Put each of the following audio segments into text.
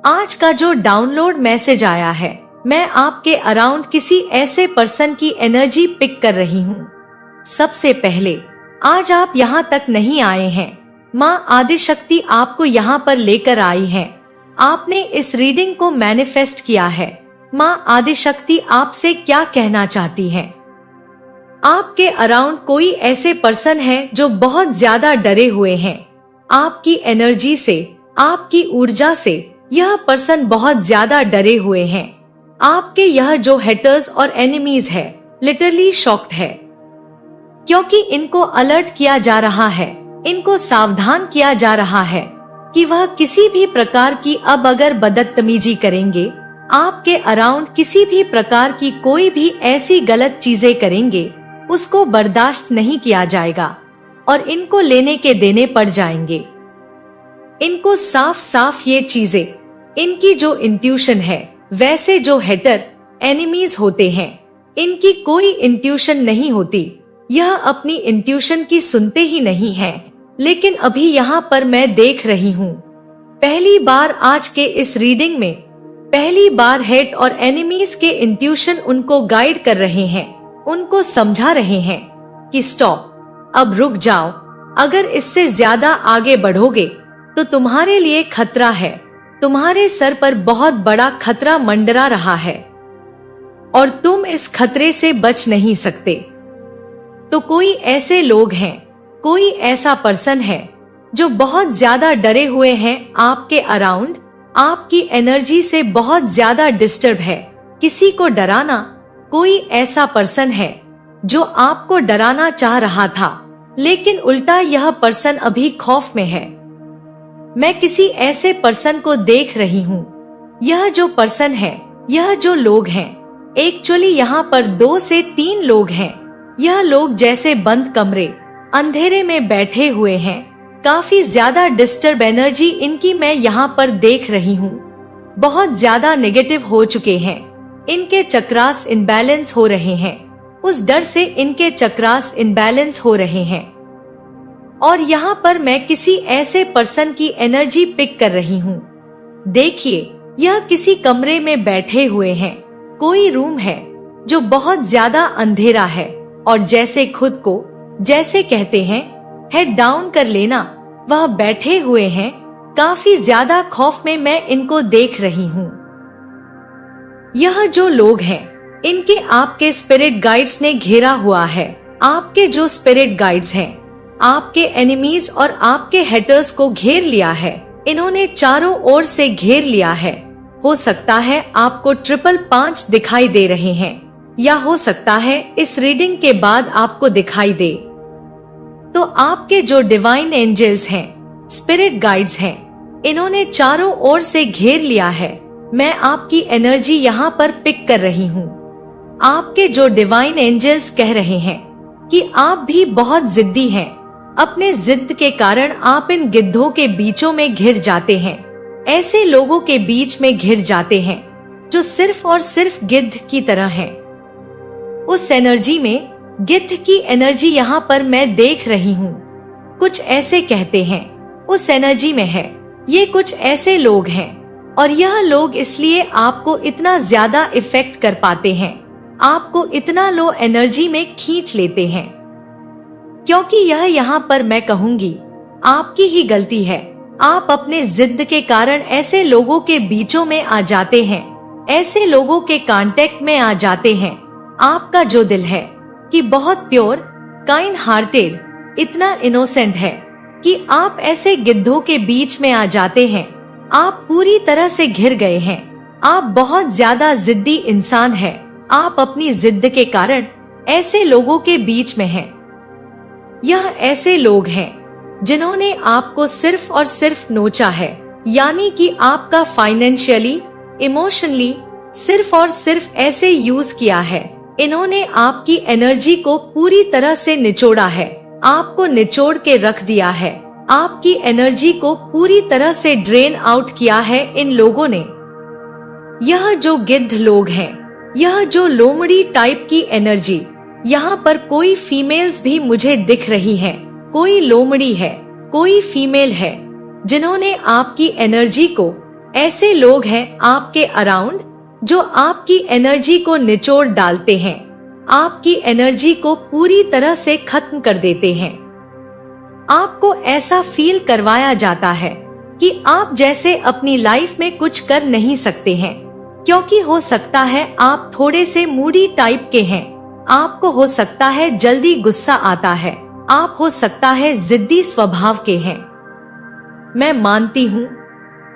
आज का जो डाउनलोड मैसेज आया है, मैं आपके अराउंड किसी ऐसे पर्सन की एनर्जी पिक कर रही हूँ। सबसे पहले, आज आप यहाँ तक नहीं आए हैं, माँ आदिशक्ति आपको यहाँ पर लेकर आई है। आपने इस रीडिंग को मैनिफेस्ट किया है। माँ आदिशक्ति आपसे क्या कहना चाहती है? आपके अराउंड कोई ऐसे पर्सन है जो बहुत ज्यादा डरे हुए हैं। आपकी एनर्जी से, आपकी ऊर्जा से यह पर्सन बहुत ज्यादा डरे हुए हैं। आपके यह जो हेटर्स और एनिमीज है, लिटरली शॉक्ड है, क्योंकि इनको अलर्ट किया जा रहा है, इनको सावधान किया जा रहा है कि वह किसी भी प्रकार की अब अगर बदतमीजी करेंगे, आपके अराउंड किसी भी प्रकार की कोई भी ऐसी गलत चीजें करेंगे, उसको बर्दाश्त नहीं किया जाएगा और इनको लेने के देने पड़ जाएंगे। इनको साफ साफ ये चीजें, इनकी जो इंट्यूशन है, वैसे जो हेटर एनिमीज होते हैं, इनकी कोई इंट्यूशन नहीं होती। यह अपनी इंट्यूशन की सुनते ही नहीं है। लेकिन अभी यहाँ पर मैं देख रही हूँ, पहली बार आज के इस रीडिंग में पहली बार हेट और एनिमीज के इंट्यूशन उनको गाइड कर रहे हैं, उनको समझा रहे हैं कि स्टॉप, अब रुक जाओ, अगर इससे ज्यादा आगे बढ़ोगे तो तुम्हारे लिए खतरा है, तुम्हारे सर पर बहुत बड़ा खतरा मंडरा रहा है और तुम इस खतरे से बच नहीं सकते। तो कोई ऐसे लोग हैं, कोई ऐसा पर्सन है जो बहुत ज्यादा डरे हुए हैं आपके अराउंड, आपकी एनर्जी से बहुत ज्यादा डिस्टर्ब है। किसी को डराना, कोई ऐसा पर्सन है जो आपको डराना चाह रहा था, लेकिन उल्टा यह पर्सन अभी खौफ में है। मैं किसी ऐसे पर्सन को देख रही हूँ। यह जो पर्सन है, यह जो लोग हैं, एक्चुअली यहाँ पर 2 से 3 लोग हैं। यह लोग जैसे बंद कमरे, अंधेरे में बैठे हुए हैं। काफी ज्यादा डिस्टर्ब एनर्जी इनकी मैं यहाँ पर देख रही हूँ। बहुत ज्यादा नेगेटिव हो चुके हैं। इनके चक्रास इनबैलेंस हो रहे हैं। उस डर से इनके चक्रास इनबैलेंस हो रहे हैं। और यहाँ पर मैं किसी ऐसे पर्सन की एनर्जी पिक कर रही हूँ। देखिए, यह किसी कमरे में बैठे हुए हैं। कोई रूम है जो बहुत ज्यादा अंधेरा है और जैसे खुद को, जैसे कहते हैं, हेड डाउन कर लेना, वह बैठे हुए हैं। काफी ज्यादा खौफ में मैं इनको देख रही हूँ। यह जो लोग हैं, इनके आपके स्पिरिट गाइड्स ने घेरा हुआ है। आपके जो स्पिरिट गाइड्स हैं, आपके एनिमीज और आपके हेटर्स को घेर लिया है। इन्होंने चारों ओर से घेर लिया है। हो सकता है आपको 555 दिखाई दे रहे हैं, या हो सकता है इस रीडिंग के बाद आपको दिखाई दे। तो आपके जो डिवाइन एंजल्स हैं, स्पिरिट गाइड्स हैं, इन्होंने चारों ओर से घेर लिया है। मैं आपकी एनर्जी यहाँ पर पिक कर रही हूँ। आपके जो डिवाइन एंजल्स कह रहे हैं कि आप भी बहुत जिद्दी हैं। अपने जिद के कारण आप इन गिद्धों के बीचों में घिर जाते हैं। ऐसे लोगों के बीच में घिर जाते हैं जो सिर्फ और सिर्फ गिद्ध की तरह हैं। उस एनर्जी में, गिद्ध की एनर्जी यहाँ पर मैं देख रही हूँ। कुछ ऐसे कहते हैं, उस एनर्जी में है। ये कुछ ऐसे लोग हैं और यह लोग इसलिए आपको इतना ज्यादा इफेक्ट कर पाते हैं, आपको इतना लो एनर्जी में खींच लेते हैं, क्योंकि यह यहाँ पर मैं कहूँगी आपकी ही गलती है। आप अपने जिद के कारण ऐसे लोगों के बीचों में आ जाते हैं, ऐसे लोगों के कांटेक्ट में आ जाते हैं। आपका जो दिल है कि बहुत प्योर, काइंड हार्टेड, इतना इनोसेंट है कि आप ऐसे गिद्धों के बीच में आ जाते हैं। आप पूरी तरह से घिर गए हैं। आप बहुत ज्यादा जिद्दी इंसान है। आप अपनी जिद के कारण ऐसे लोगों के बीच में हैं। यह ऐसे लोग हैं जिन्होंने आपको सिर्फ और सिर्फ नोचा है, यानी कि आपका फाइनेंशियली, इमोशनली सिर्फ और सिर्फ ऐसे यूज किया है। इन्होंने आपकी एनर्जी को पूरी तरह से निचोड़ा है, आपको निचोड़ के रख दिया है। आपकी एनर्जी को पूरी तरह से ड्रेन आउट किया है इन लोगों ने। यह जो गिद्ध लोग हैं, यह जो लोमड़ी टाइप की एनर्जी, यहाँ पर कोई फीमेल्स भी मुझे दिख रही हैं। कोई लोमड़ी है, कोई फीमेल है, जिन्होंने आपकी एनर्जी को ऐसे लोग हैं आपके अराउंड जो आपकी एनर्जी को निचोड़ डालते हैं, आपकी एनर्जी को पूरी तरह से खत्म कर देते हैं। आपको ऐसा फील करवाया जाता है कि आप जैसे अपनी लाइफ में कुछ कर नहीं सकते हैं, क्योंकि हो सकता है आप थोड़े से मूडी टाइप के हैं, आपको हो सकता है जल्दी गुस्सा आता है, आप हो सकता है जिद्दी स्वभाव के हैं। मैं मानती हूँ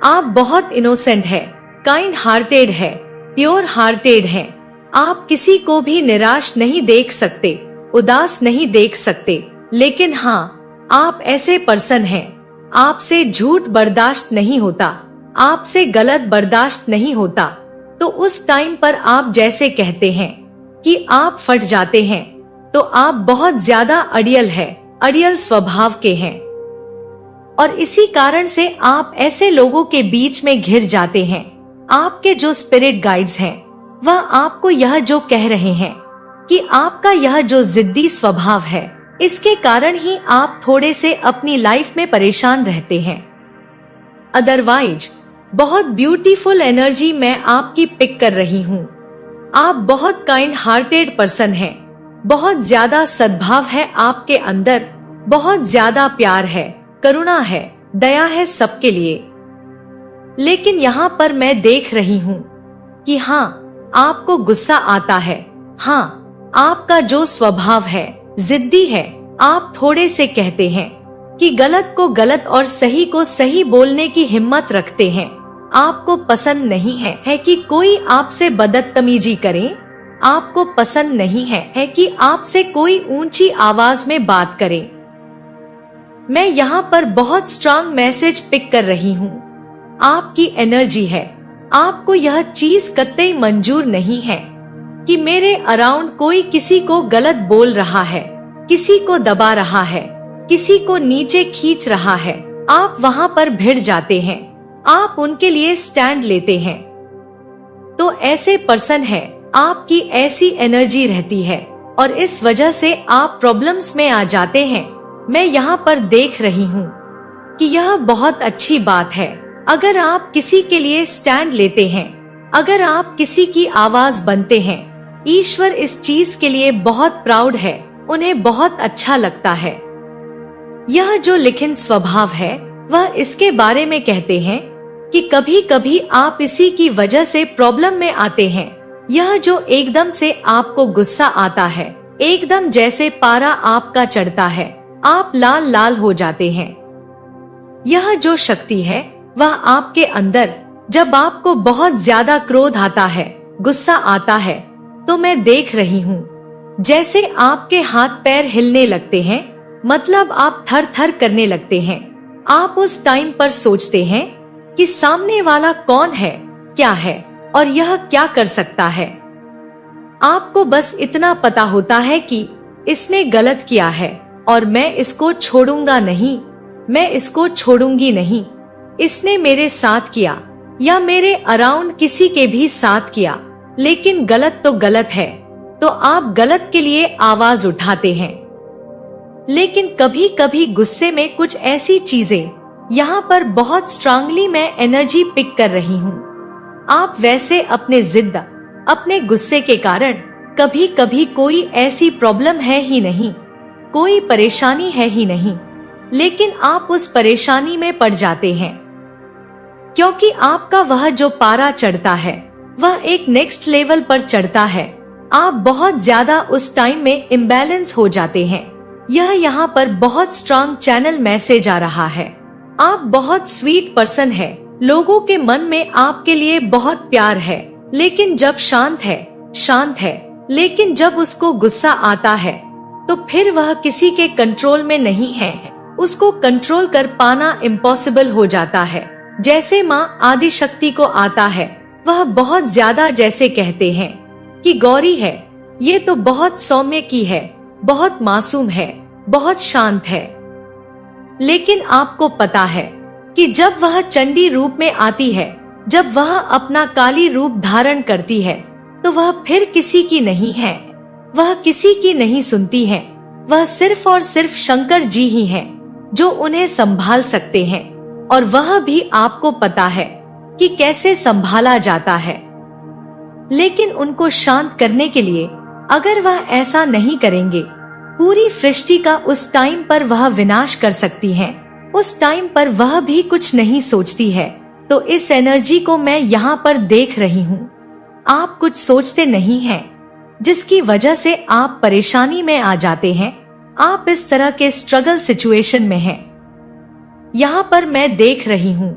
आप बहुत इनोसेंट है, काइंड हार्टेड है, प्योर हार्टेड है। आप किसी को भी निराश नहीं देख सकते, उदास नहीं देख सकते, लेकिन हाँ, आप ऐसे पर्सन हैं, आपसे झूठ बर्दाश्त नहीं होता, आपसे गलत बर्दाश्त नहीं होता। तो उस टाइम पर आप जैसे कहते हैं कि आप फट जाते हैं, तो आप बहुत ज्यादा अड़ियल है, अड़ियल स्वभाव के हैं। और इसी कारण से आप ऐसे लोगों के बीच में घिर जाते हैं। आपके जो स्पिरिट गाइड्स हैं, वह आपको यह जो कह रहे हैं कि आपका यह जो जिद्दी स्वभाव है, इसके कारण ही आप थोड़े से अपनी लाइफ में परेशान रहते हैं। अदरवाइज बहुत ब्यूटीफुल एनर्जी मैं आपकी पिक कर रही हूँ। आप बहुत काइंड हार्टेड पर्सन हैं, बहुत ज्यादा सद्भाव है आपके अंदर, बहुत ज्यादा प्यार है, करुणा है, दया है सबके लिए। लेकिन यहाँ पर मैं देख रही हूँ कि हाँ, आपको गुस्सा आता है, हाँ, आपका जो स्वभाव है जिद्दी है। आप थोड़े से कहते हैं कि गलत को गलत और सही को सही बोलने की हिम्मत रखते हैं। आपको पसंद नहीं है कि कोई आपसे बदतमीजी करे, आपको पसंद नहीं है कि आपसे कोई ऊंची आवाज में बात करे। मैं यहाँ पर बहुत स्ट्रांग मैसेज पिक कर रही हूँ। आपकी एनर्जी है, आपको यह चीज कतई मंजूर नहीं है कि मेरे अराउंड कोई किसी को गलत बोल रहा है, किसी को दबा रहा है, किसी को नीचे खींच रहा है। आप वहाँ पर भिड़ जाते हैं, आप उनके लिए स्टैंड लेते हैं। तो ऐसे पर्सन है, आपकी ऐसी एनर्जी रहती है और इस वजह से आप प्रॉब्लम्स में आ जाते हैं। मैं यहाँ पर देख रही हूँ कि यह बहुत अच्छी बात है अगर आप किसी के लिए स्टैंड लेते हैं, अगर आप किसी की आवाज बनते हैं। ईश्वर इस चीज के लिए बहुत प्राउड है, उन्हें बहुत अच्छा लगता है। यह जो लिखित स्वभाव है, वह इसके बारे में कहते हैं कि कभी कभी आप इसी की वजह से प्रॉब्लम में आते हैं। यह जो एकदम से आपको गुस्सा आता है, एकदम जैसे पारा आपका चढ़ता है, आप लाल लाल हो जाते हैं। यह जो शक्ति है वह आपके अंदर, जब आपको बहुत ज्यादा क्रोध आता है, गुस्सा आता है, तो मैं देख रही हूँ जैसे आपके हाथ पैर हिलने लगते हैं, मतलब आप थर थर करने लगते हैं। आप उस टाइम पर सोचते हैं कि सामने वाला कौन है, क्या है और यह क्या कर सकता है। आपको बस इतना पता होता है कि इसने गलत किया है और मैं इसको छोड़ूंगा नहीं, मैं इसको छोड़ूंगी नहीं। इसने मेरे साथ किया या मेरे अराउंड किसी के भी साथ किया, लेकिन गलत तो गलत है, तो आप गलत के लिए आवाज उठाते हैं। लेकिन कभी कभी गुस्से में कुछ ऐसी चीजें, यहाँ पर बहुत स्ट्रांगली मैं एनर्जी पिक कर रही हूँ। आप वैसे अपने जिद, अपने गुस्से के कारण कभी कभी कोई ऐसी प्रॉब्लम है ही नहीं, कोई परेशानी है ही नहीं, लेकिन आप उस परेशानी में पड़ जाते हैं क्योंकि आपका वह जो पारा चढ़ता है वह एक नेक्स्ट लेवल पर चढ़ता है। आप बहुत ज्यादा उस टाइम में इम्बैलेंस हो जाते हैं। यह यहाँ पर बहुत स्ट्रांग चैनल मैसेज आ रहा है। आप बहुत स्वीट पर्सन है, लोगों के मन में आपके लिए बहुत प्यार है, लेकिन जब शांत है, लेकिन जब उसको गुस्सा आता है तो फिर वह किसी के कंट्रोल में नहीं है। उसको कंट्रोल कर पाना इम्पॉसिबल हो जाता है। जैसे माँ आदि शक्ति को आता है, वह बहुत ज्यादा जैसे कहते हैं कि गौरी है, ये तो बहुत सौम्य की है, बहुत मासूम है, बहुत शांत है। लेकिन आपको पता है कि जब वह चंडी रूप में आती है, जब वह अपना काली रूप धारण करती है, तो वह फिर किसी की नहीं है, वह किसी की नहीं सुनती है। वह सिर्फ और सिर्फ शंकर जी ही हैं जो उन्हें संभाल सकते हैं। और वह भी आपको पता है कि कैसे संभाला जाता है। लेकिन उनको शांत करने के लिए अगर वह ऐसा नहीं करेंगे, पूरी सृष्टि का उस टाइम पर वह विनाश कर सकती हैं। उस टाइम पर वह भी कुछ नहीं सोचती है। तो इस एनर्जी को मैं यहाँ पर देख रही हूँ। आप कुछ सोचते नहीं हैं, जिसकी वजह से आप परेशानी में आ जाते हैं। आप इस तरह के स्ट्रगल सिचुएशन में हैं। यहाँ पर मैं देख रही हूँ,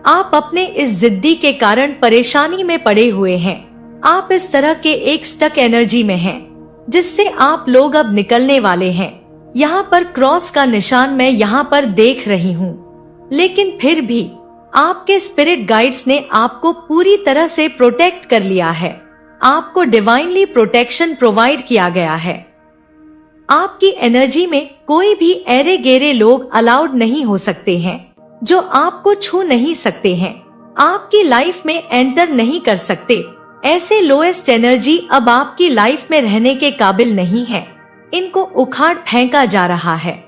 आप अपने इस जिद्दी के कारण परेशानी में पड़े हुए हैं। आप इस तरह के एक स्टक एनर्जी में हैं, जिससे आप लोग अब निकलने वाले हैं। यहाँ पर क्रॉस का निशान मैं यहाँ पर देख रही हूँ। लेकिन फिर भी आपके स्पिरिट गाइड्स ने आपको पूरी तरह से प्रोटेक्ट कर लिया है। आपको डिवाइनली प्रोटेक्शन प्रोवाइड किया गया है। आपकी एनर्जी में कोई भी ऐरे गेरे लोग अलाउड नहीं हो सकते हैं, जो आपको छू नहीं सकते हैं, आपकी लाइफ में एंटर नहीं कर सकते। ऐसे लोएस्ट एनर्जी अब आपकी लाइफ में रहने के काबिल नहीं है। इनको उखाड़ फेंका जा रहा है।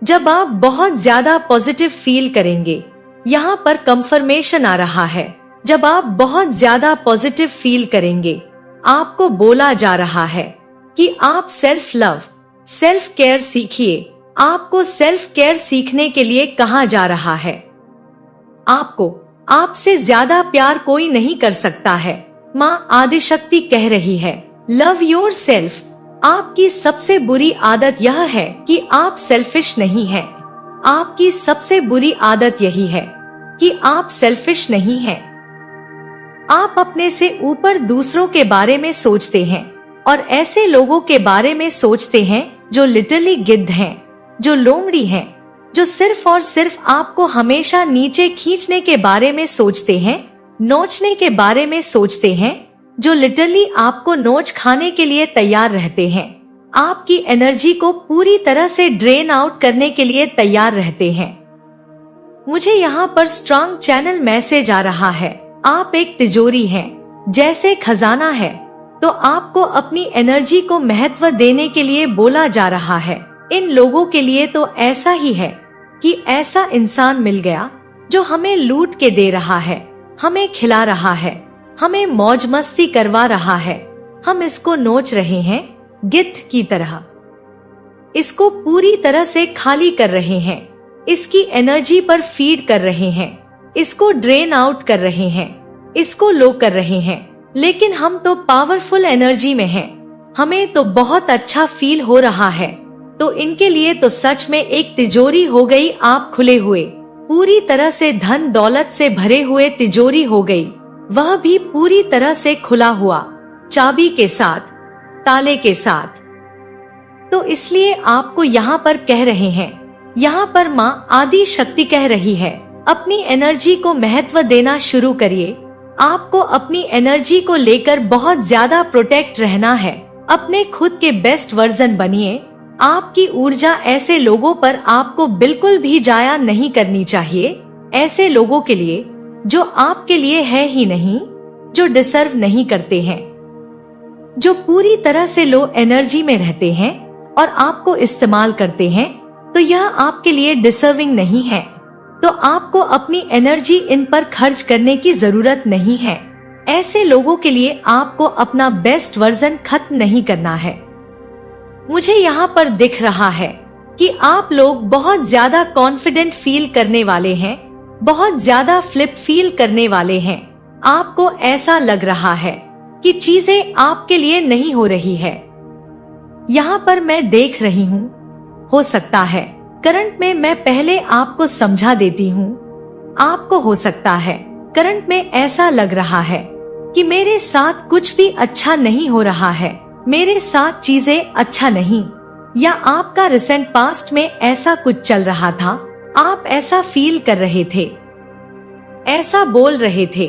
जब आप बहुत ज्यादा पॉजिटिव फील करेंगे, यहाँ पर कंफर्मेशन आ रहा है। जब आप बहुत ज्यादा पॉजिटिव फील करेंगे, आपको बोला जा रहा है कि आप सेल्फ लव, सेल्फ केयर सीखिए। आपको सेल्फ केयर सीखने के लिए कहा जा रहा है। आपको आपसे ज्यादा प्यार कोई नहीं कर सकता है। माँ आदिशक्ति कह रही है, लव योर सेल्फ। आपकी सबसे बुरी आदत यह है कि आप सेल्फिश नहीं हैं। आपकी सबसे बुरी आदत यही है कि आप सेल्फिश नहीं हैं। आप अपने से ऊपर दूसरों के बारे में सोचते हैं और ऐसे लोगों के बारे में सोचते हैं जो लिटरली गिद्ध हैं, जो लोमड़ी हैं, जो सिर्फ और सिर्फ आपको हमेशा नीचे खींचने के बारे में सोचते हैं, नोचने के बारे में सोचते हैं, जो लिटरली आपको नोच खाने के लिए तैयार रहते हैं। आपकी एनर्जी को पूरी तरह से ड्रेन आउट करने के लिए तैयार रहते हैं। मुझे यहाँ पर स्ट्रॉन्ग चैनल मैसेज आ रहा है। आप एक तिजोरी हैं, जैसे खजाना है, तो आपको अपनी एनर्जी को महत्व देने के लिए बोला जा रहा है। इन लोगों के लिए तो ऐसा ही है कि ऐसा इंसान मिल गया जो हमें लूट के दे रहा है, हमें खिला रहा है, हमें मौज मस्ती करवा रहा है। हम इसको नोच रहे हैं गिद्ध की तरह। इसको पूरी तरह से खाली कर रहे हैं। इसकी एनर्जी पर फीड कर रहे हैं। इसको ड्रेन आउट कर रहे हैं। इसको लो कर रहे हैं। लेकिन हम तो पावरफुल एनर्जी में हैं। हमें तो बहुत अच्छा फील हो रहा है। तो इनके लिए तो सच में एक तिजोरी हो गई। आप खुले हुए, पूरी तरह से धन दौलत से भरे हुए तिजोरी हो गई। वह भी पूरी तरह से खुला हुआ, चाबी के साथ, ताले के साथ। तो इसलिए आपको यहाँ पर कह रहे हैं, यहाँ पर माँ आदि शक्ति कह रही है, अपनी एनर्जी को महत्व देना शुरू करिए। आपको अपनी एनर्जी को लेकर बहुत ज्यादा प्रोटेक्ट रहना है। अपने खुद के बेस्ट वर्जन बनिए। आपकी ऊर्जा ऐसे लोगों पर आपको बिल्कुल भी जाया नहीं करनी चाहिए। ऐसे लोगों के लिए जो आपके लिए है ही नहीं, जो डिसर्व नहीं करते हैं, जो पूरी तरह से लो एनर्जी में रहते हैं और आपको इस्तेमाल करते हैं, तो यह आपके लिए डिसर्विंग नहीं है। तो आपको अपनी एनर्जी इन पर खर्च करने की जरूरत नहीं है। ऐसे लोगों के लिए आपको अपना बेस्ट वर्जन खत्म नहीं करना है। मुझे यहाँ पर दिख रहा है कि आप लोग बहुत ज्यादा कॉन्फिडेंट फील करने वाले हैं, बहुत ज्यादा फ्लिप फील करने वाले हैं। आपको ऐसा लग रहा है कि चीजें आपके लिए नहीं हो रही है। यहाँ पर मैं देख रही हूँ, हो सकता है करंट में मैं पहले आपको समझा देती हूँ। आपको हो सकता है करंट में ऐसा लग रहा है कि मेरे साथ कुछ भी अच्छा नहीं हो रहा है, मेरे साथ चीजें अच्छा नहीं, या आपका रिसेंट पास्ट में ऐसा कुछ चल रहा था। आप ऐसा फील कर रहे थे, ऐसा बोल रहे थे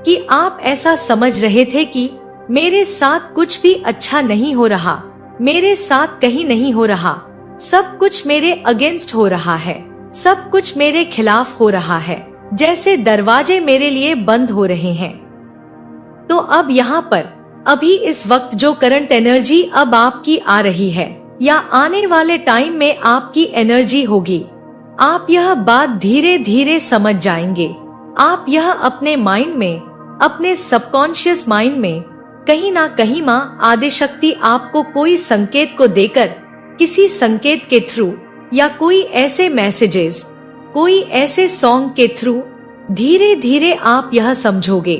कि आप ऐसा समझ रहे थे कि मेरे साथ कुछ भी अच्छा नहीं हो रहा, मेरे साथ कहीं नहीं हो रहा, सब कुछ मेरे अगेंस्ट हो रहा है, सब कुछ मेरे खिलाफ हो रहा है, जैसे दरवाजे मेरे लिए बंद हो रहे हैं। तो अब यहाँ पर अभी इस वक्त जो करंट एनर्जी अब आपकी आ रही है या आने वाले टाइम में आपकी एनर्जी होगी, आप यह बात धीरे धीरे समझ जाएंगे। आप यह अपने माइंड में, अपने सबकॉन्शियस माइंड में कहीं ना कहीं माँ आदिशक्ति आपको कोई संकेत को देकर, किसी संकेत के थ्रू या कोई ऐसे मैसेजेस, कोई ऐसे सॉन्ग के थ्रू धीरे धीरे आप यह समझोगे।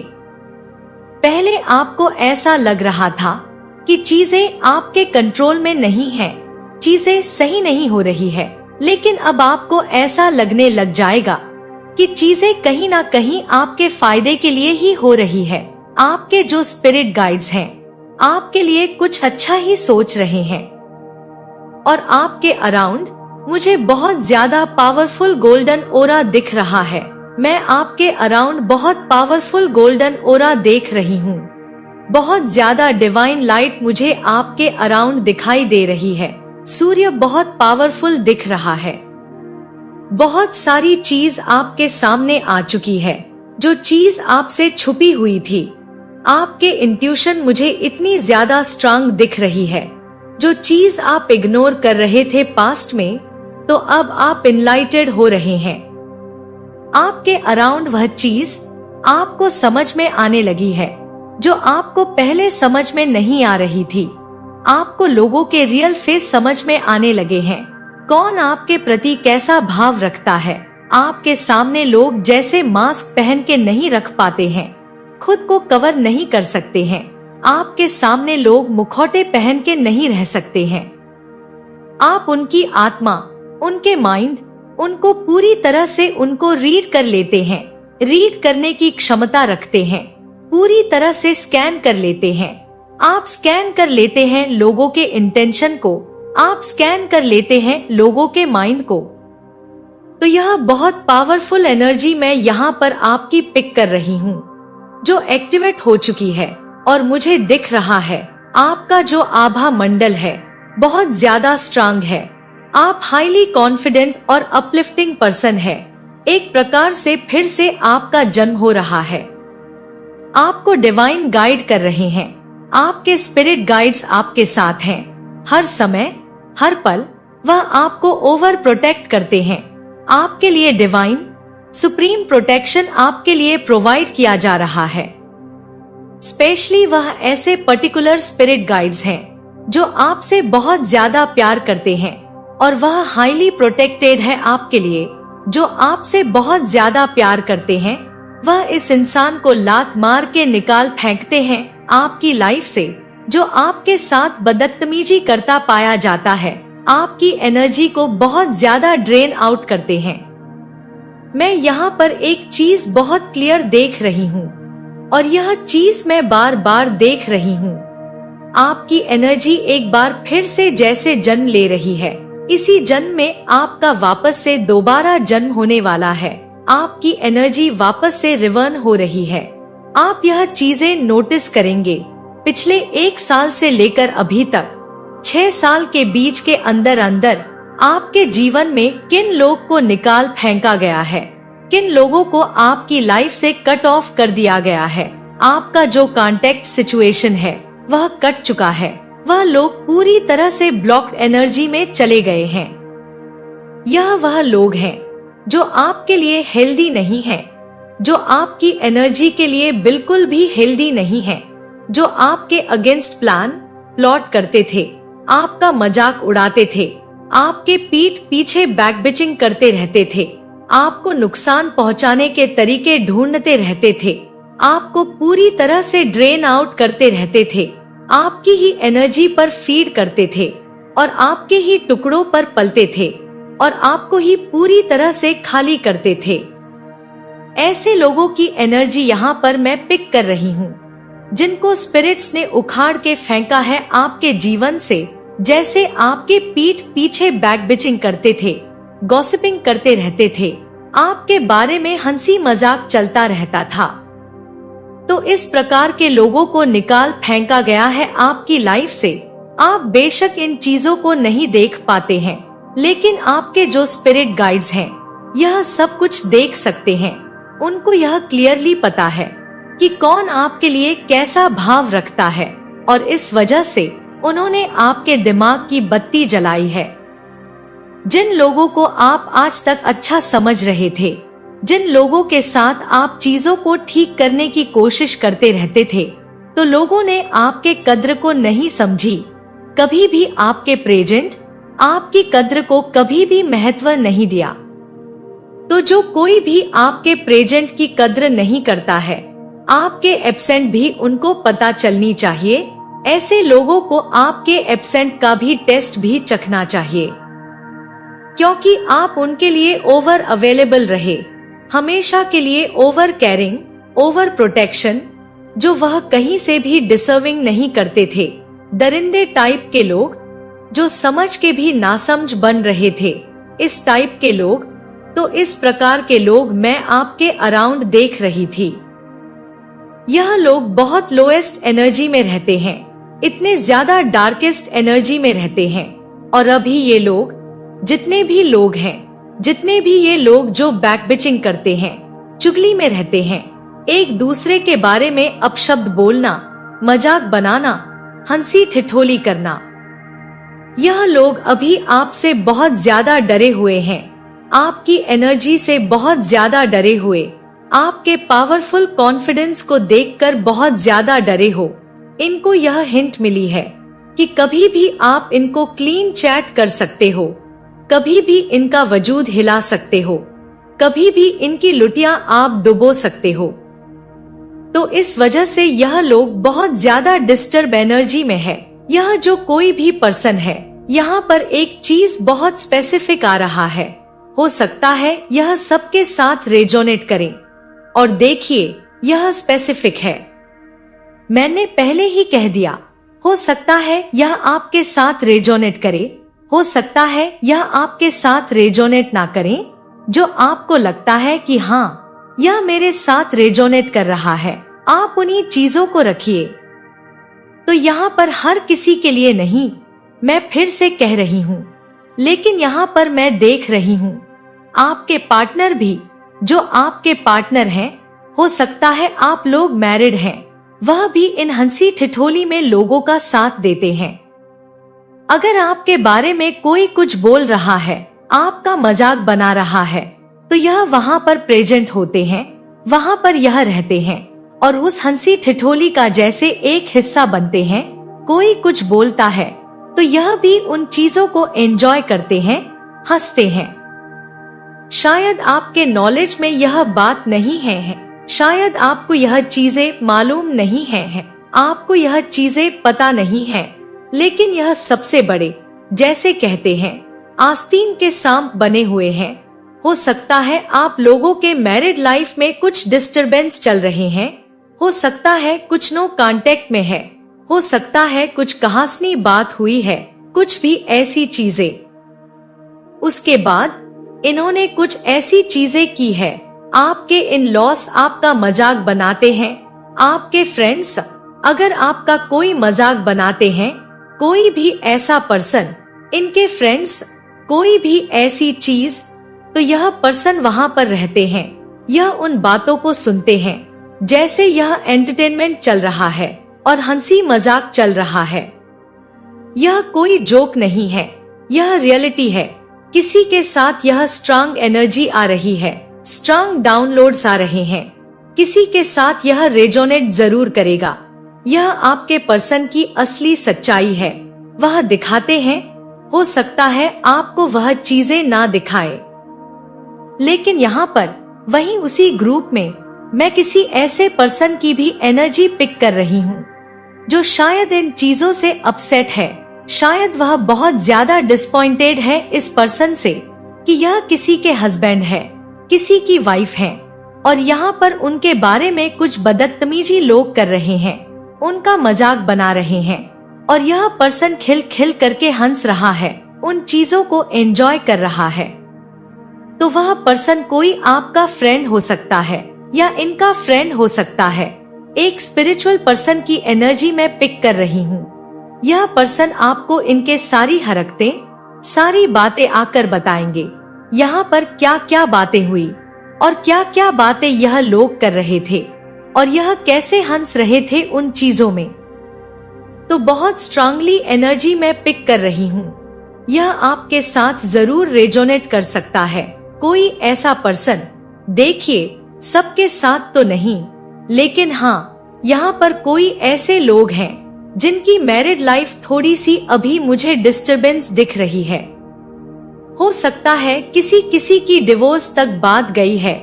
पहले आपको ऐसा लग रहा था कि चीजें आपके कंट्रोल में नहीं है, चीजें सही नहीं हो रही है, लेकिन अब आपको ऐसा लगने लग जाएगा कि चीजें कहीं ना कहीं आपके फायदे के लिए ही हो रही है। आपके जो स्पिरिट गाइड्स हैं आपके लिए कुछ अच्छा ही सोच रहे हैं। और आपके अराउंड मुझे बहुत ज्यादा पावरफुल गोल्डन ओरा दिख रहा है। मैं आपके अराउंड बहुत पावरफुल गोल्डन ओरा देख रही हूँ। बहुत ज्यादा डिवाइन लाइट मुझे आपके अराउंड दिखाई दे रही है। सूर्य बहुत पावरफुल दिख रहा है। बहुत सारी चीज आपके सामने आ चुकी है, जो चीज आपसे छुपी हुई थी। आपके इंट्यूशन मुझे इतनी ज्यादा स्ट्रांग दिख रही है। जो चीज आप इग्नोर कर रहे थे पास्ट में, तो अब आप इनलाइटेड हो रहे हैं। आपके अराउंड वह चीज आपको समझ में आने लगी है, जो आपको पहले समझ में नहीं आ रही थी। आपको लोगों के रियल फेस समझ में आने लगे हैं। कौन आपके प्रति कैसा भाव रखता है। आपके सामने लोग जैसे मास्क पहन के नहीं रख पाते हैं, खुद को कवर नहीं कर सकते हैं, आपके सामने लोग मुखौटे पहन के नहीं रह सकते हैं। आप उनकी आत्मा, उनके माइंड, उनको पूरी तरह से उनको रीड कर लेते हैं, रीड करने की क्षमता रखते हैं, पूरी तरह से स्कैन कर लेते हैं। आप स्कैन कर लेते हैं लोगों के इंटेंशन को, आप स्कैन कर लेते हैं लोगों के माइंड को। तो यह बहुत पावरफुल एनर्जी मैं यहाँ पर आपकी पिक कर रही हूँ, जो एक्टिवेट हो चुकी है। और मुझे दिख रहा है आपका जो आभा मंडल है बहुत ज्यादा स्ट्रांग है। आप हाईली कॉन्फिडेंट और अपलिफ्टिंग पर्सन है। एक प्रकार से फिर से आपका जन्म हो रहा है। आपको डिवाइन गाइड कर रहे हैं। आपके स्पिरिट गाइड्स आपके साथ हैं। हर समय, हर पल वह आपको ओवर प्रोटेक्ट करते हैं। आपके लिए डिवाइन सुप्रीम प्रोटेक्शन आपके लिए प्रोवाइड किया जा रहा है। स्पेशली वह ऐसे पर्टिकुलर स्पिरिट गाइड्स हैं जो आपसे बहुत ज्यादा प्यार करते हैं, और वह हाईली प्रोटेक्टेड है आपके लिए। जो आपसे बहुत ज्यादा प्यार करते हैं, वह इस इंसान को लात मार के निकाल फेंकते हैं आपकी लाइफ से, जो आपके साथ बदतमीजी करता पाया जाता है। आपकी एनर्जी को बहुत ज्यादा ड्रेन आउट करते हैं। मैं यहाँ पर एक चीज बहुत क्लियर देख रही हूँ, और यह चीज मैं बार बार देख रही हूँ। आपकी एनर्जी एक बार फिर से जैसे जन्म ले रही है। इसी जन्म में आपका वापस से दोबारा जन्म होने वाला है। आपकी एनर्जी वापस से रिवर्न हो रही है। आप यह चीजें नोटिस करेंगे। पिछले 1 साल से लेकर अभी तक 6 साल के बीच के अंदर अंदर आपके जीवन में किन लोग को निकाल फेंका गया है, किन लोगों को आपकी लाइफ से कट ऑफ कर दिया गया है। आपका जो कांटेक्ट सिचुएशन है वह कट चुका है। वह लोग पूरी तरह से ब्लॉक्ड एनर्जी में चले गए हैं। यह वह लोग हैं जो आपके लिए हेल्दी नहीं है, जो आपकी एनर्जी के लिए बिल्कुल भी हेल्दी नहीं है, जो आपके अगेंस्ट प्लॉट करते थे, आपका मजाक उड़ाते थे, आपके पीठ पीछे बैकबिचिंग करते रहते थे, आपको नुकसान पहुंचाने के तरीके ढूंढते रहते थे, आपको पूरी तरह से ड्रेन आउट करते रहते थे, आपकी ही एनर्जी पर फीड करते थे और आपके ही टुकड़ों पर पलते थे और आपको ही पूरी तरह से खाली करते थे। ऐसे लोगों की एनर्जी यहाँ पर मैं पिक कर रही हूँ, जिनको स्पिरिट्स ने उखाड़ के फेंका है आपके जीवन से। जैसे आपके पीठ पीछे बैकबिचिंग करते थे, गॉसिपिंग करते रहते थे, आपके बारे में हंसी मजाक चलता रहता था। तो इस प्रकार के लोगों को निकाल फेंका गया है आपकी लाइफ से। आप बेशक इन चीजों को नहीं देख पाते हैं, लेकिन आपके जो स्पिरिट गाइड्स हैं यह सब कुछ देख सकते हैं। उनको यह क्लियरली पता है कि कौन आपके लिए कैसा भाव रखता है, और इस वजह से उन्होंने आपके दिमाग की बत्ती जलाई है। जिन लोगों को आप आज तक अच्छा समझ रहे थे, जिन लोगों के साथ आप चीजों को ठीक करने की कोशिश करते रहते थे, तो लोगों ने आपके कद्र को नहीं समझी, कभी भी आपके प्रेजेंट, आपकी कद्र को कभी भी महत्व नहीं दिया। तो जो कोई भी आपके प्रेजेंट की कद्र नहीं करता है, आपके एब्सेंट भी उनको पता चलनी चाहिए। ऐसे लोगों को आपके एब्सेंट का भी टेस्ट भी चखना चाहिए, क्योंकि आप उनके लिए ओवर अवेलेबल रहे, हमेशा के लिए ओवर केयरिंग, ओवर प्रोटेक्शन, जो वह कहीं से भी डिजर्विंग नहीं करते थे। दरिंदे टाइप के लोग, जो समझ के भी नासमझ बन रहे थे, इस टाइप के लोग। तो इस प्रकार के लोग मैं आपके अराउंड देख रही थी। यह लोग बहुत लोएस्ट एनर्जी में रहते हैं, इतने ज्यादा डार्केस्ट एनर्जी में रहते हैं। और अभी ये लोग, जितने भी लोग हैं, जितने भी ये लोग जो बैकबिचिंग करते हैं, चुगली में रहते हैं, एक दूसरे के बारे में अपशब्द बोलना, मजाक बनाना, हंसी ठिठोली करना, यह लोग अभी आपसे बहुत ज्यादा डरे हुए हैं, आपकी एनर्जी से बहुत ज्यादा डरे हुए, आपके पावरफुल कॉन्फिडेंस को देखकर बहुत ज्यादा डरे हो। इनको यह हिंट मिली है कि कभी भी आप इनको क्लीन चैट कर सकते हो, कभी भी इनका वजूद हिला सकते हो, कभी भी इनकी लुटिया आप डुबो सकते हो। तो इस वजह से यह लोग बहुत ज्यादा डिस्टर्ब एनर्जी में है। यह जो कोई भी पर्सन है, यहाँ पर एक चीज बहुत स्पेसिफिक आ रहा है, हो सकता है यह सबके साथ रेजोनेट करे। और देखिए, यह स्पेसिफिक है, मैंने पहले ही कह दिया। हो सकता है यह आपके साथ रेजोनेट करे, हो सकता है यह आपके साथ रेजोनेट ना करे। जो आपको लगता है कि हाँ, यह मेरे साथ रेजोनेट कर रहा है, आप उन्हीं चीजों को रखिए। तो यहाँ पर हर किसी के लिए नहीं, मैं फिर से कह रही हूँ, लेकिन यहाँ पर मैं देख रही हूँ आपके पार्टनर भी, जो आपके पार्टनर हैं, हो सकता है आप लोग मैरिड हैं, वह भी इन हंसी ठिठोली में लोगों का साथ देते हैं। अगर आपके बारे में कोई कुछ बोल रहा है, आपका मजाक बना रहा है, तो यह वहाँ पर प्रेजेंट होते हैं, वहाँ पर यह रहते हैं और उस हंसी ठिठोली का जैसे एक हिस्सा बनते हैं। कोई कुछ बोलता है तो यह भी उन चीजों को एंजॉय करते हैं, हंसते हैं। शायद आपके नॉलेज में यह बात नहीं है, शायद आपको यह चीजें मालूम नहीं है, आपको यह चीजें पता नहीं है, लेकिन यह सबसे बड़े, जैसे कहते हैं, आस्तीन के सांप बने हुए हैं। हो सकता है आप लोगों के मैरिड लाइफ में कुछ डिस्टरबेंस चल रहे हैं, हो सकता है कुछ नो कांटेक्ट में है, हो सकता है कुछ कहासनी बात हुई है, कुछ भी ऐसी चीजें। उसके बाद इन्होंने कुछ ऐसी चीजें की है, आपके इन लॉस आपका मजाक बनाते हैं, आपके फ्रेंड्स अगर आपका कोई मजाक बनाते हैं, कोई भी ऐसा पर्सन, इनके फ्रेंड्स, कोई भी ऐसी चीज, तो यह पर्सन वहाँ पर रहते हैं, यह उन बातों को सुनते हैं जैसे यह एंटरटेनमेंट चल रहा है और हंसी मजाक चल रहा है। यह कोई जोक नहीं है, यह रियलिटी है। किसी के साथ यह स्ट्रांग एनर्जी आ रही है, स्ट्रांग डाउनलोड्स आ रहे हैं, किसी के साथ यह रेजोनेट जरूर करेगा। यह आपके पर्सन की असली सच्चाई है, वह दिखाते हैं। हो सकता है आपको वह चीजें ना दिखाए, लेकिन यहाँ पर वहीं उसी ग्रुप में मैं किसी ऐसे पर्सन की भी एनर्जी पिक कर रही हूँ जो शायद इन चीजों से अपसेट है, शायद वह बहुत ज्यादा डिसपॉइंटेड है इस पर्सन से कि यह किसी के हस्बैंड है, किसी की वाइफ है, और यहाँ पर उनके बारे में कुछ बदतमीजी लोग कर रहे हैं, उनका मजाक बना रहे हैं, और यह पर्सन खिल खिल करके हंस रहा है, उन चीजों को एंजॉय कर रहा है। तो वह पर्सन कोई आपका फ्रेंड हो सकता है या इनका फ्रेंड हो सकता है। एक स्पिरिचुअल पर्सन की एनर्जी में पिक कर रही हूँ। यह पर्सन आपको इनके सारी हरकतें, सारी बातें आकर बताएंगे, यहाँ पर क्या क्या बातें हुई और क्या क्या बातें यह लोग कर रहे थे और यह कैसे हंस रहे थे उन चीजों में। तो बहुत स्ट्रांगली एनर्जी में पिक कर रही हूँ। यह आपके साथ जरूर रेजोनेट कर सकता है। कोई ऐसा पर्सन देखिए, सबके साथ तो नहीं, लेकिन हाँ, यहाँ पर कोई ऐसे लोग हैं जिनकी मैरिड लाइफ थोड़ी सी अभी मुझे डिस्टरबेंस दिख रही है। हो सकता है किसी किसी की डिवोर्स तक बात गई है,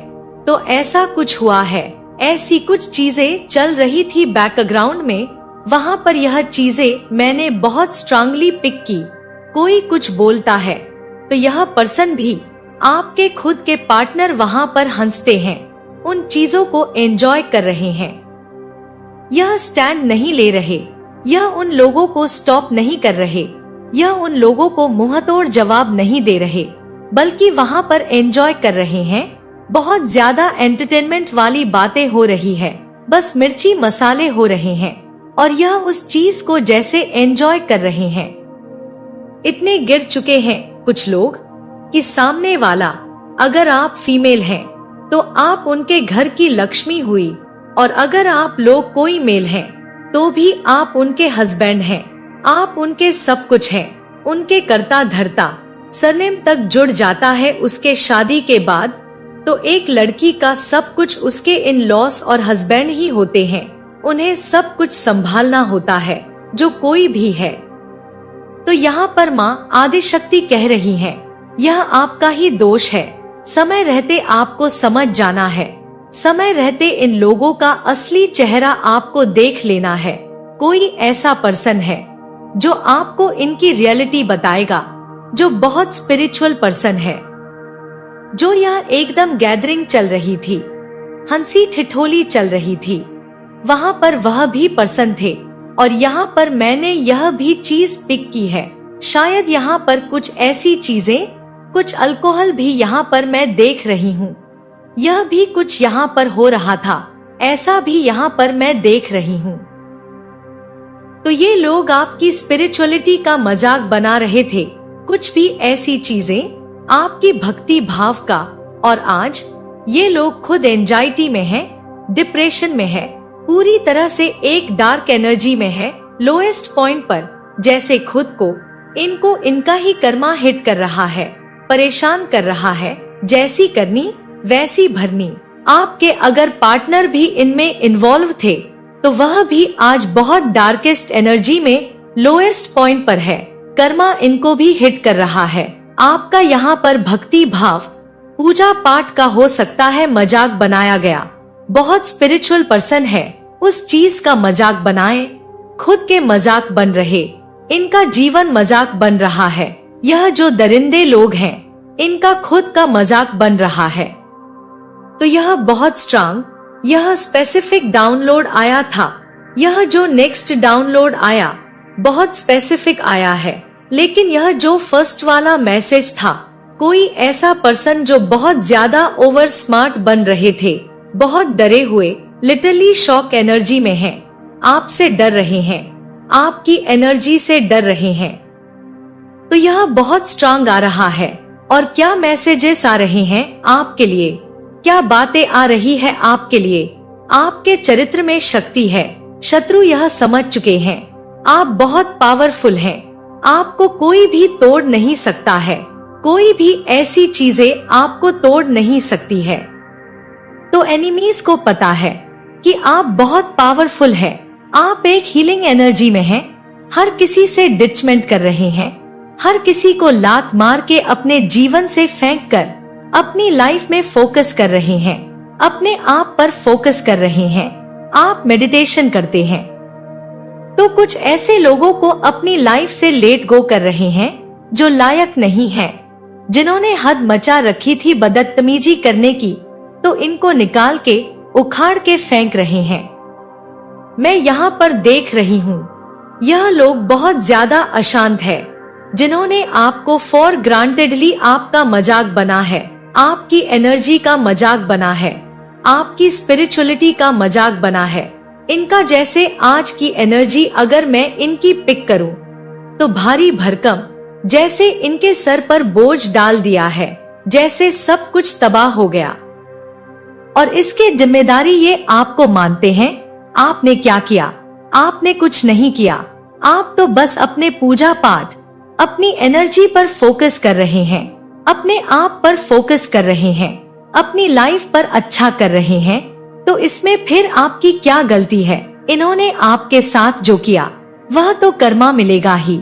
तो ऐसा कुछ हुआ है, ऐसी कुछ चीजें चल रही थी बैकग्राउंड में। वहाँ पर यह चीजें मैंने बहुत स्ट्रांगली पिक की। कोई कुछ बोलता है तो यह पर्सन भी, आपके खुद के पार्टनर वहाँ पर हंसते हैं, उन चीजों को एंजॉय कर रहे हैं। यह स्टैंड नहीं ले रहे, यह उन लोगों को स्टॉप नहीं कर रहे, यह उन लोगों को मुंहतोड़ जवाब नहीं दे रहे, बल्कि वहाँ पर एंजॉय कर रहे हैं। बहुत ज्यादा एंटरटेनमेंट वाली बातें हो रही है, बस मिर्ची मसाले हो रहे हैं, और यह उस चीज को जैसे एंजॉय कर रहे हैं। इतने गिर चुके हैं कुछ लोग कि सामने वाला, अगर आप फीमेल हैं तो आप उनके घर की लक्ष्मी हुई, और अगर आप लोग कोई मेल हैं तो भी आप उनके हस्बैंड हैं, आप उनके सब कुछ हैं, उनके करता धरता। सरनेम तक जुड़ जाता है उसके शादी के बाद, तो एक लड़की का सब कुछ उसके इन लॉस और हस्बैंड ही होते हैं। उन्हें सब कुछ संभालना होता है, जो कोई भी है। तो यहाँ पर माँ आदिशक्ति कह रही है, यह आपका ही दोष है। समय रहते आपको समझ जाना है, समय रहते इन लोगों का असली चेहरा आपको देख लेना है। कोई ऐसा पर्सन है जो आपको इनकी रियलिटी बताएगा, जो बहुत स्पिरिचुअल पर्सन है। जो यह एकदम गैदरिंग चल रही थी, हंसी ठिठोली चल रही थी, वहाँ पर वह भी पर्सन थे। और यहाँ पर मैंने यह भी चीज पिक की है, शायद यहाँ पर कुछ ऐसी चीजें, कुछ अल्कोहल भी यहाँ पर मैं देख रही हूँ। यह भी कुछ यहाँ पर हो रहा था, ऐसा भी यहाँ पर मैं देख रही हूँ। तो ये लोग आपकी स्पिरिचुअलिटी का मजाक बना रहे थे, कुछ भी ऐसी चीजें, आपकी भक्ति भाव का। और आज ये लोग खुद एंजाइटी में है, डिप्रेशन में है, पूरी तरह से एक डार्क एनर्जी में है, लोएस्ट पॉइंट पर, जैसे खुद को, इनको इनका ही कर्मा हिट कर रहा है, परेशान कर रहा है। जैसी करनी वैसी भरनी। आपके अगर पार्टनर भी इनमें इन्वॉल्व थे तो वह भी आज बहुत डार्केस्ट एनर्जी में, लोएस्ट पॉइंट पर है। कर्मा इनको भी हिट कर रहा है। आपका यहाँ पर भक्ति भाव, पूजा पाठ का हो सकता है मजाक बनाया गया। बहुत स्पिरिचुअल पर्सन है, उस चीज का मजाक बनाए, खुद के मजाक बन रहे, इनका जीवन मजाक बन रहा है। यह जो दरिंदे लोग हैं, इनका खुद का मजाक बन रहा है। तो यह बहुत स्ट्रांग, यह स्पेसिफिक डाउनलोड आया था। यह जो नेक्स्ट डाउनलोड आया, बहुत स्पेसिफिक आया है। लेकिन यह जो फर्स्ट वाला मैसेज था, कोई ऐसा पर्सन जो बहुत ज्यादा ओवर स्मार्ट बन रहे थे, बहुत डरे हुए, लिटरली शॉक एनर्जी में हैं, आपसे डर रहे हैं, आपकी एनर्जी से डर रहे हैं। तो यह बहुत स्ट्रांग आ रहा है। और क्या मैसेजेस आ रहे हैं आपके लिए, क्या बातें आ रही है आपके लिए। आपके चरित्र में शक्ति है, शत्रु यह समझ चुके हैं। आप बहुत पावरफुल हैं, आपको कोई भी तोड़ नहीं सकता है, कोई भी ऐसी चीजें आपको तोड़ नहीं सकती है। तो एनिमीज को पता है कि आप बहुत पावरफुल हैं, आप एक हीलिंग एनर्जी में हैं, हर किसी से डिटचमेंट कर रहे हैं, हर किसी को लात मार के अपने जीवन से फेंक कर अपनी लाइफ में फोकस कर रहे हैं, अपने आप पर फोकस कर रहे हैं। आप मेडिटेशन करते हैं तो कुछ ऐसे लोगों को अपनी लाइफ से लेट गो कर रहे हैं जो लायक नहीं है, जिन्होंने हद मचा रखी थी बदतमीजी करने की, तो इनको निकाल के उखाड़ के फेंक रहे हैं। मैं यहाँ पर देख रही हूँ, यह लोग बहुत ज्यादा अशांत है, जिन्होंने आपको फॉर ग्रांटेडली आपका मजाक बना है, आपकी एनर्जी का मजाक बना है, आपकी स्पिरिचुअलिटी का मजाक बना है। इनका जैसे आज की एनर्जी अगर मैं इनकी पिक करूं तो भारी भरकम, जैसे इनके सर पर बोझ डाल दिया है, जैसे सब कुछ तबाह हो गया। और इसके जिम्मेदारी ये आपको मानते हैं। आपने क्या किया? आपने कुछ नहीं किया। आप तो बस अपने पूजा पाठ, अपनी एनर्जी पर फोकस कर रहे हैं, अपने आप पर फोकस कर रहे हैं, अपनी लाइफ पर अच्छा कर रहे हैं, तो इसमें फिर आपकी क्या गलती है? इन्होंने आपके साथ जो किया वह तो कर्मा मिलेगा ही।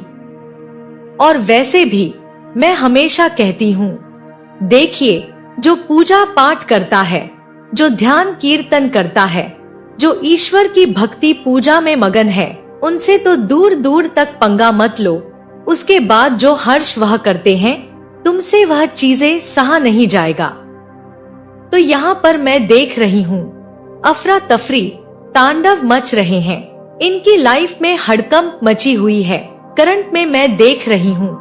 और वैसे भी मैं हमेशा कहती हूँ, देखिए, जो पूजा पाठ करता है, जो ध्यान कीर्तन करता है, जो ईश्वर की भक्ति पूजा में मगन है, उनसे तो दूर दूर तक पंगा मत लो। उसके बाद जो हर्ष वह करते हैं, तुमसे वह चीजें सहा नहीं जाएगा। तो यहाँ पर मैं देख रही हूँ, अफरा तफरी तांडव मच रहे हैं। इनकी लाइफ में हड़कंप मची हुई है। करंट में मैं देख रही हूँ,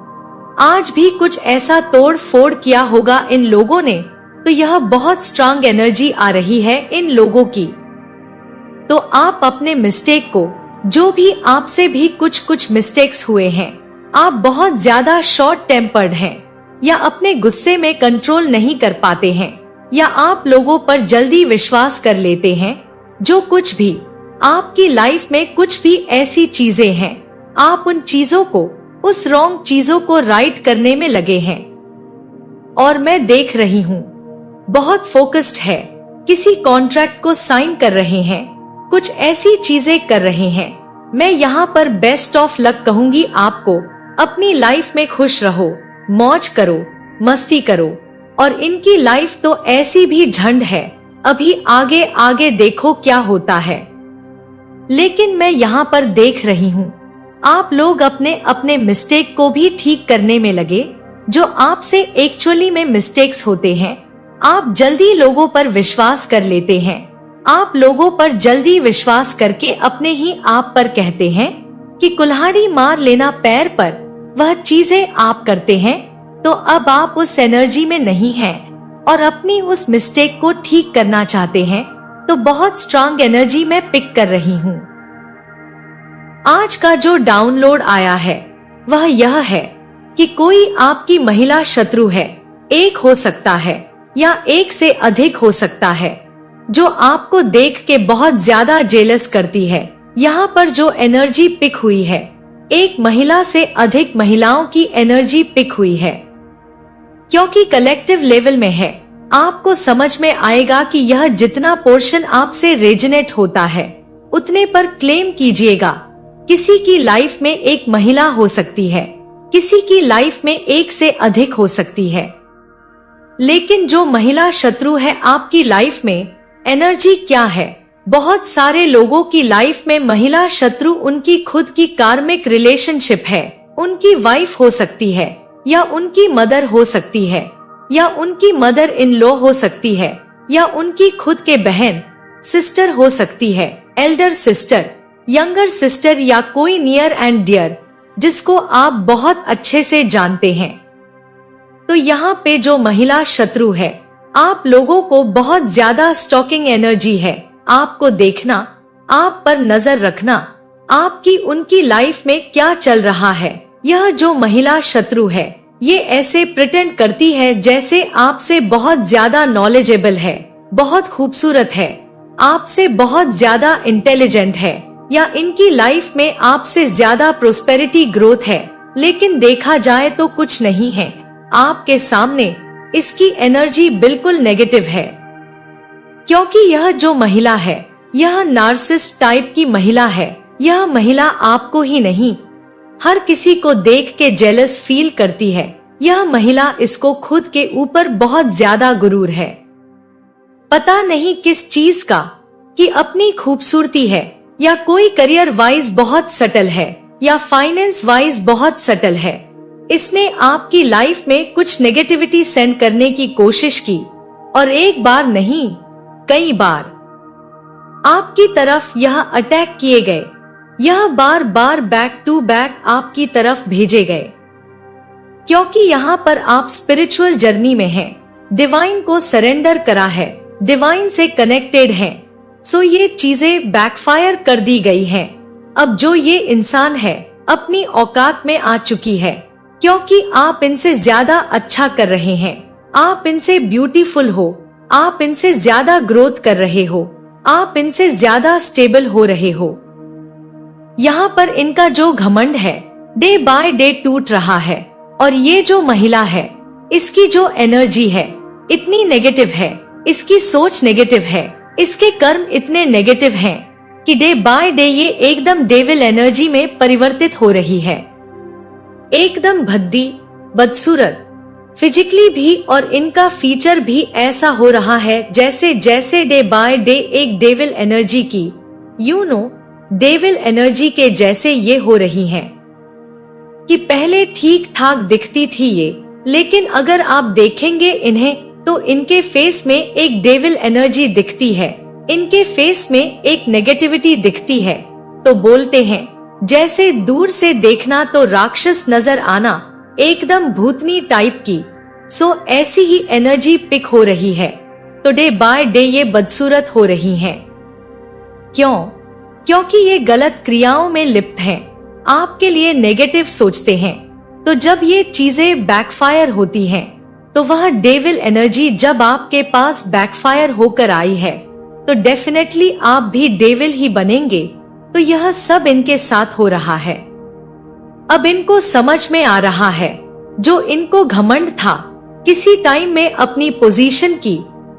आज भी कुछ ऐसा तोड़ फोड़ किया होगा इन लोगों ने, तो यह बहुत स्ट्रांग एनर्जी आ रही है इन लोगों की। तो आप अपने मिस्टेक को, जो भी आपसे भी कुछ मिस्टेक्स हुए हैं, आप बहुत ज्यादा शॉर्ट टेम्पर्ड हैं, या अपने गुस्से में कंट्रोल नहीं कर पाते हैं, या आप लोगों पर जल्दी विश्वास कर लेते हैं, जो कुछ भी आपकी लाइफ में कुछ भी ऐसी चीजें हैं, आप उन चीजों को, उस रॉन्ग चीजों को राइट करने में लगे हैं। और मैं देख रही हूँ, बहुत फोकस्ड है, किसी कॉन्ट्रैक्ट को साइन कर रहे हैं, कुछ ऐसी चीजें कर रहे हैं। मैं यहाँ पर बेस्ट ऑफ लक कहूंगी आपको। अपनी लाइफ में खुश रहो, मौज करो, मस्ती करो। और इनकी लाइफ तो ऐसी भी झंड है, अभी आगे आगे देखो क्या होता है। लेकिन मैं यहाँ पर देख रही हूँ, आप लोग अपने अपने मिस्टेक को भी ठीक करने में लगे। जो आपसे एक्चुअली में मिस्टेक्स होते हैं, आप जल्दी लोगों पर विश्वास कर लेते हैं। आप लोगों पर जल्दी विश्वास करके अपने ही आप पर कहते हैं कि कुल्हाड़ी मार लेना पैर पर, वह चीजें आप करते हैं। तो अब आप उस एनर्जी में नहीं हैं और अपनी उस मिस्टेक को ठीक करना चाहते हैं। तो बहुत स्ट्रांग एनर्जी मैं पिक कर रही हूँ। आज का जो डाउनलोड आया है वह यह है कि कोई आपकी महिला शत्रु है। एक हो सकता है या एक से अधिक हो सकता है, जो आपको देख के बहुत ज्यादा जेलस करती है। यहाँ पर जो एनर्जी पिक हुई है, एक महिला से अधिक महिलाओं की एनर्जी पिक हुई है, क्योंकि कलेक्टिव लेवल में है। आपको समझ में आएगा कि यह जितना पोर्शन आपसे रेजोनेट होता है, उतने पर क्लेम कीजिएगा। किसी की लाइफ में एक महिला हो सकती है, किसी की लाइफ में एक से अधिक हो सकती है, लेकिन जो महिला शत्रु है आपकी लाइफ में, एनर्जी क्या है? बहुत सारे लोगों की लाइफ में महिला शत्रु उनकी खुद की कार्मिक रिलेशनशिप है। उनकी वाइफ हो सकती है, या उनकी मदर हो सकती है, या उनकी मदर इन लॉ हो सकती है, या उनकी खुद के बहन सिस्टर हो सकती है, एल्डर सिस्टर, यंगर सिस्टर, या कोई नियर एंड डियर जिसको आप बहुत अच्छे से जानते हैं। तो यहाँ पे जो महिला शत्रु है, आप लोगों को बहुत ज्यादा स्टॉकिंग एनर्जी है। आपको देखना, आप पर नजर रखना, आपकी उनकी लाइफ में क्या चल रहा है। यह जो महिला शत्रु है, ये ऐसे प्रिटेंड करती है जैसे आपसे बहुत ज्यादा नॉलेजेबल है, बहुत खूबसूरत है, आपसे बहुत ज्यादा इंटेलिजेंट है, या इनकी लाइफ में आपसे ज्यादा प्रोस्पेरिटी ग्रोथ है। लेकिन देखा जाए तो कुछ नहीं है। आपके सामने इसकी एनर्जी बिल्कुल नेगेटिव है, क्योंकि यह जो महिला है, यह नार्सिसिस्ट टाइप की महिला है। यह महिला आपको ही नहीं, हर किसी को देख के जेलस फील करती है। यह महिला इसको खुद के ऊपर बहुत ज्यादा गुरूर है, पता नहीं किस चीज का, कि अपनी खूबसूरती है, या कोई करियर वाइज बहुत सटल है, या फाइनेंस वाइज बहुत सटल है। इसने आपकी लाइफ में कुछ नेगेटिविटी सेंड करने की कोशिश की, और एक बार नहीं, कई बार आपकी तरफ यह अटैक किए गए। यह बार बार बैक टू बैक आपकी तरफ भेजे गए, क्योंकि यहाँ पर आप स्पिरिचुअल जर्नी में हैं, डिवाइन को सरेंडर करा है, डिवाइन से कनेक्टेड हैं। सो ये चीजें बैकफायर कर दी गई हैं। अब जो ये इंसान है, अपनी औकात में आ चुकी है, क्योंकि आप इनसे ज्यादा अच्छा कर रहे हैं, आप इनसे ब्यूटीफुल हो, आप इनसे ज्यादा ग्रोथ कर रहे हो, आप इनसे ज्यादा स्टेबल हो रहे हो। यहाँ पर इनका जो घमंड है, डे बाय डे टूट रहा है। और ये जो महिला है, इसकी जो एनर्जी है, इतनी नेगेटिव है इसकी सोच नेगेटिव है, इसके कर्म इतने नेगेटिव हैं कि डे बाय डे ये एकदम डेविल एनर्जी में परिवर्तित हो रही है। एकदम भद्दी, बदसूरत, फिजिकली भी, और इनका फीचर भी ऐसा हो रहा है जैसे जैसे डे बाय डे एक डेविल एनर्जी की डेविल एनर्जी के जैसे ये हो रही हैं कि पहले ठीक ठाक दिखती थी ये, लेकिन अगर आप देखेंगे इन्हें तो इनके फेस में एक डेविल एनर्जी दिखती है, इनके फेस में एक नेगेटिविटी दिखती है। तो बोलते हैं जैसे दूर से देखना तो राक्षस नजर आना, एकदम भूतनी टाइप की। सो ऐसी ही एनर्जी पिक हो रही है। तो डे बाय डे ये बदसूरत हो रही हैं। क्यों? क्योंकि ये गलत क्रियाओं में लिप्त हैं, आपके लिए नेगेटिव सोचते हैं। तो जब ये चीजें बैकफायर होती हैं, तो वह डेविल एनर्जी जब आपके पास बैकफायर होकर आई है तो डेफिनेटली आप भी डेविल ही बनेंगे। तो यह सब इनके साथ हो रहा है। अब इनको समझ में आ रहा है, जो इनको घमंड था किसी टाइम में अपनी पोजीशन की,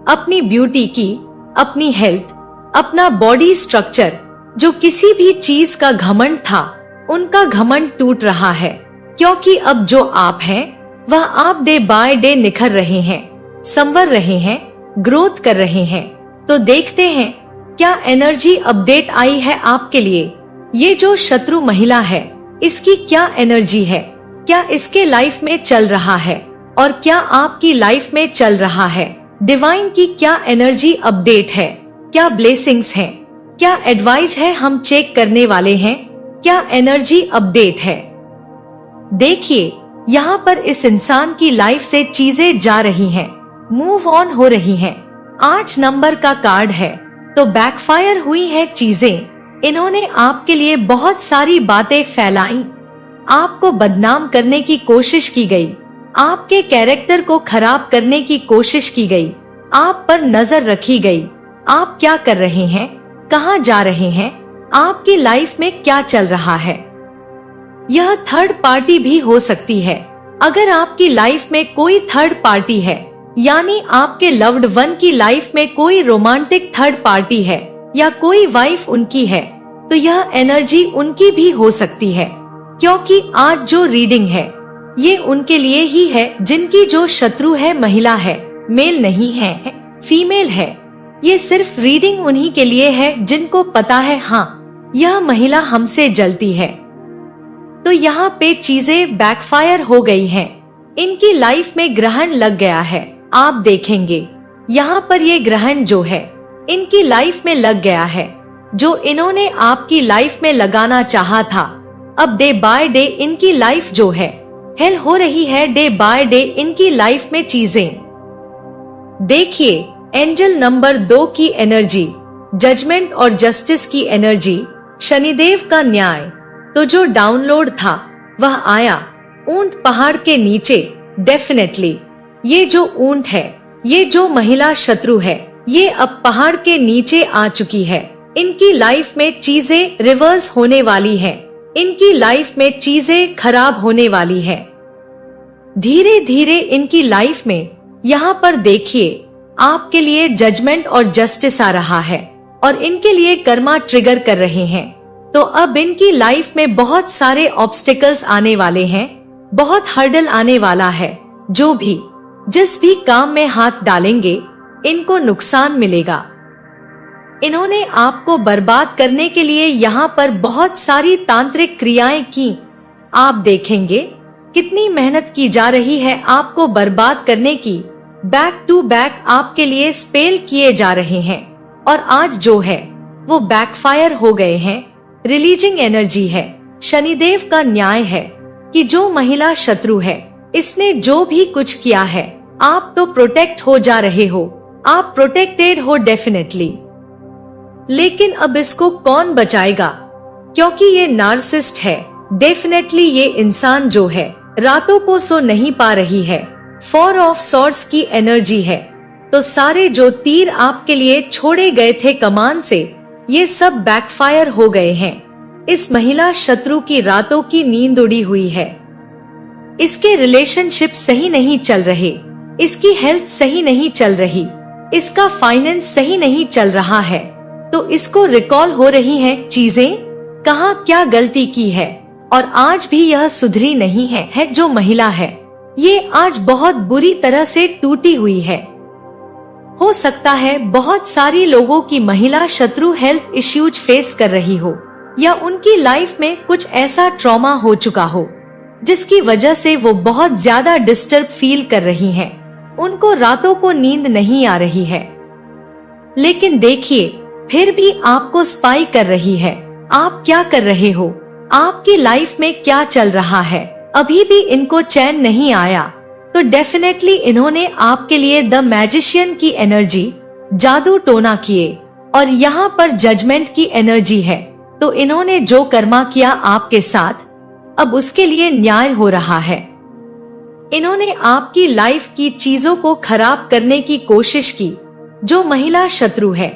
अपनी ब्यूटी की, अपनी हेल्थ, अपना बॉडी स्ट्रक्चर, जो किसी भी चीज का घमंड था, उनका घमंड टूट रहा है। क्योंकि अब जो आप हैं वह आप डे बाय डे निखर रहे हैं, संवर रहे हैं, ग्रोथ कर रहे हैं। तो देखते हैं क्या एनर्जी अपडेट आई है आपके लिए। ये जो शत्रु महिला है, इसकी क्या एनर्जी है, क्या इसके लाइफ में चल रहा है और क्या आपकी लाइफ में चल रहा है। डिवाइन की क्या एनर्जी अपडेट है, क्या ब्लेसिंग्स हैं, क्या एडवाइस है, हम चेक करने वाले हैं। क्या एनर्जी अपडेट है। देखिए यहाँ पर इस इंसान की लाइफ से चीजें जा रही हैं, मूव ऑन हो रही हैं। 8 नंबर का कार्ड है। तो बैकफायर हुई है चीजें। इन्होंने आपके लिए बहुत सारी बातें फैलाई, आपको बदनाम करने की कोशिश की गई, आपके कैरेक्टर को खराब करने की कोशिश की गई, आप पर नजर रखी गई। आप क्या कर रहे हैं, कहाँ जा रहे हैं, आपकी लाइफ में क्या चल रहा है। यह थर्ड पार्टी भी हो सकती है। अगर आपकी लाइफ में कोई थर्ड पार्टी है, यानी आपके लव्ड वन की लाइफ में कोई रोमांटिक थर्ड पार्टी है या कोई वाइफ उनकी है, तो यह एनर्जी उनकी भी हो सकती है। क्योंकि आज जो रीडिंग है ये उनके लिए ही है जिनकी जो शत्रु है महिला है, मेल नहीं है, फीमेल है। ये सिर्फ रीडिंग उन्हीं के लिए है जिनको पता है हाँ यह महिला हमसे जलती है। तो यहाँ पे चीजें बैकफायर हो गई हैं। इनकी लाइफ में ग्रहण लग गया है। आप देखेंगे यहाँ पर ये ग्रहण जो है इनकी लाइफ में लग गया है, जो इन्होंने आपकी लाइफ में लगाना चाहा था। अब डे बाय डे इनकी लाइफ जो है हेल हो रही है। डे बाय डे इनकी लाइफ में चीजें देखिए, एंजल नंबर 2 की एनर्जी, जजमेंट और जस्टिस की एनर्जी, शनिदेव का न्याय। तो जो डाउनलोड था वह आया ऊंट पहाड़ के नीचे। डेफिनेटली ये जो ऊंट है, ये जो महिला शत्रु है, ये अब पहाड़ के नीचे आ चुकी है। इनकी लाइफ में चीजें रिवर्स होने वाली हैं। इनकी लाइफ में चीजें खराब होने वाली है। धीरे धीरे इनकी लाइफ में यहाँ पर देखिए आपके लिए जजमेंट और जस्टिस आ रहा है और इनके लिए कर्मा ट्रिगर कर रहे हैं। तो अब इनकी लाइफ में बहुत सारे ऑब्स्टिकल्स आने वाले हैं, बहुत हर्डल आने वाला है। जो भी जिस भी काम में हाथ डालेंगे इनको नुकसान मिलेगा। इन्होंने आपको बर्बाद करने के लिए यहाँ पर बहुत सारी तांत्रिक क्रियाएं की। आप देखेंगे कितनी मेहनत की जा रही है आपको बर्बाद करने की। बैक टू बैक आपके लिए स्पेल किए जा रहे हैं और आज जो है वो बैकफायर हो गए हैं। रिलीजिंग एनर्जी है, शनिदेव का न्याय है कि जो महिला शत्रु है इसने जो भी कुछ किया है आप तो प्रोटेक्ट हो जा रहे हो, आप प्रोटेक्टेड हो डेफिनेटली। लेकिन अब इसको कौन बचाएगा, क्योंकि ये नार्सिस्ट है। डेफिनेटली ये इंसान जो है रातों को सो नहीं पा रही है। 4 ऑफ सॉर्ड्स की एनर्जी है। तो सारे जो तीर आपके लिए छोड़े गए थे कमान से, ये सब बैकफायर हो गए हैं। इस महिला शत्रु की रातों की नींद उड़ी हुई है। इसके रिलेशनशिप सही नहीं चल रहे, इसकी हेल्थ सही नहीं चल रही, इसका फाइनेंस सही नहीं चल रहा है, तो इसको रिकॉल हो रही हैं चीजें, कहाँ क्या गलती की है और आज भी यह सुधरी नहीं है जो महिला है ये आज बहुत बुरी तरह से टूटी हुई है। हो सकता है बहुत सारी लोगों की महिला शत्रु हेल्थ इश्यूज फेस कर रही हो या उनकी लाइफ में कुछ ऐसा ट्रॉमा हो चुका हो जिसकी वजह से वो बहुत ज्यादा डिस्टर्ब फील कर रही हैं। उनको रातों को नींद नहीं आ रही है, लेकिन देखिए फिर भी आपको स्पाई कर रही है। आप क्या कर रहे हो, आपकी लाइफ में क्या चल रहा है, अभी भी इनको चैन नहीं आया, तो डेफिनेटली इन्होंने आपके लिए द मैजिशियन की एनर्जी, जादू टोना किए और यहाँ पर जजमेंट की एनर्जी है। तो इन्होंने जो कर्मा किया आपके साथ, अब उसके लिए न्याय हो रहा है। इन्होंने आपकी लाइफ की चीजों को खराब करने की कोशिश की। जो महिला शत्रु है,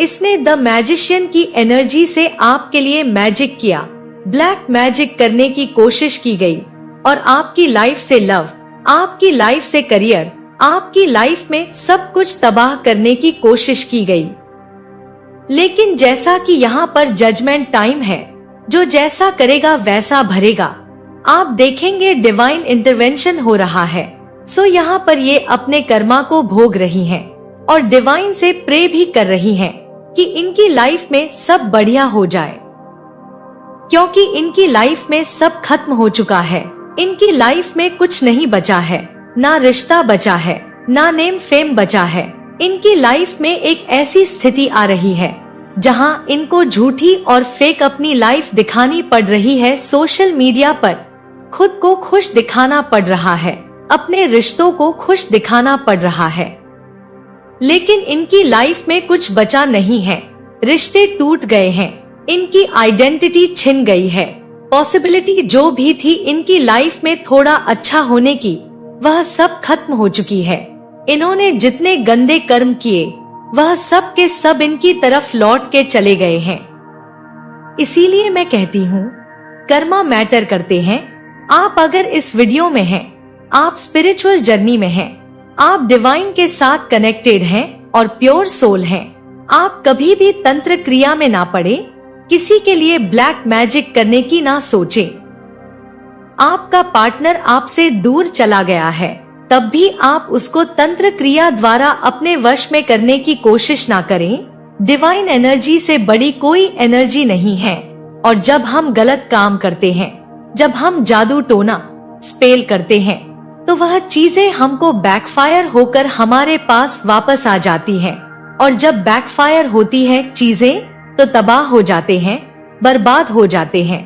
इसने द मैजिशियन की एनर्जी से आपके लिए मैजिक किया, ब्लैक मैजिक करने की कोशिश की गई और आपकी लाइफ से लव, आपकी लाइफ से करियर, आपकी लाइफ में सब कुछ तबाह करने की कोशिश की गई। लेकिन जैसा कि यहाँ पर जजमेंट टाइम है, जो जैसा करेगा वैसा भरेगा। आप देखेंगे डिवाइन इंटरवेंशन हो रहा है। सो यहाँ पर ये अपने कर्मा को भोग रही हैं और डिवाइन से प्रे भी कर रही हैं कि इनकी लाइफ में सब बढ़िया हो जाए, क्योंकि इनकी लाइफ में सब खत्म हो चुका है। इनकी लाइफ में कुछ नहीं बचा है, ना रिश्ता बचा है, ना नेम फेम बचा है। इनकी लाइफ में एक ऐसी स्थिति आ रही है जहां इनको झूठी और फेक अपनी लाइफ दिखानी पड़ रही है। सोशल मीडिया पर खुद को खुश दिखाना पड़ रहा है, अपने रिश्तों को खुश दिखाना पड़ रहा है, लेकिन इनकी लाइफ में कुछ बचा नहीं है। रिश्ते टूट गए हैं, इनकी आइडेंटिटी छिन गई है। पॉसिबिलिटी जो भी थी इनकी लाइफ में थोड़ा अच्छा होने की, वह सब खत्म हो चुकी है। इन्होंने जितने गंदे कर्म किए वह सब के सब इनकी तरफ लौट के चले गए हैं। इसीलिए मैं कहती हूँ कर्मा मैटर करते हैं। आप अगर इस वीडियो में हैं, आप स्पिरिचुअल जर्नी में हैं, आप डिवाइन के साथ कनेक्टेड हैं और प्योर सोल हैं, आप कभी भी तंत्र क्रिया में ना पड़े, किसी के लिए ब्लैक मैजिक करने की ना सोचें। आपका पार्टनर आपसे दूर चला गया है, तब भी आप उसको तंत्र क्रिया द्वारा अपने वश में करने की कोशिश ना करें। डिवाइन एनर्जी से बड़ी कोई एनर्जी नहीं है। और जब हम गलत काम करते हैं, जब हम जादू टोना स्पेल करते हैं, तो वह चीजें हमको बैकफायर होकर हमारे पास वापस आ जाती हैं। और जब बैकफायर होती है चीजें, तो तबाह हो जाते हैं, बर्बाद हो जाते हैं।